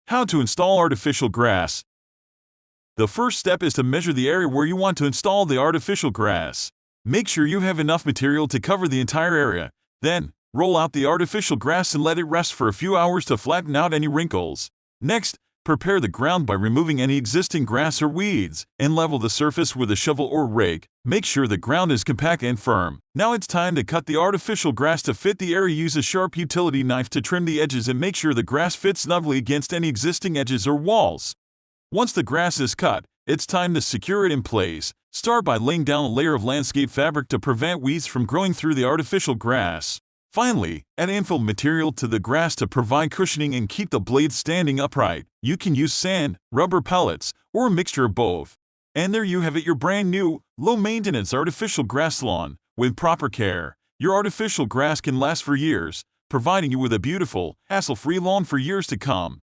How to install artificial grass. The first step is to measure the area where you want to install the artificial grass. Make sure you have enough material to cover the entire area. Then, roll out the artificial grass and let it rest for a few hours to flatten out any wrinkles. Next, prepare the ground by removing any existing grass or weeds, and level the surface with a shovel or rake. Make sure the ground is compact and firm. Now it's time to cut the artificial grass to fit the area. Use a sharp utility knife to trim the edges and make sure the grass fits snugly against any existing edges or walls. Once the grass is cut, it's time to secure it in place. Start by laying down a layer of landscape fabric to prevent weeds from growing through the artificial grass. Finally, add infill material to the grass to provide cushioning and keep the blades standing upright. You can use sand, rubber pellets, or a mixture of both. And there you have it, your brand new, low-maintenance artificial grass lawn. With proper care, your artificial grass can last for years, providing you with a beautiful, hassle-free lawn for years to come.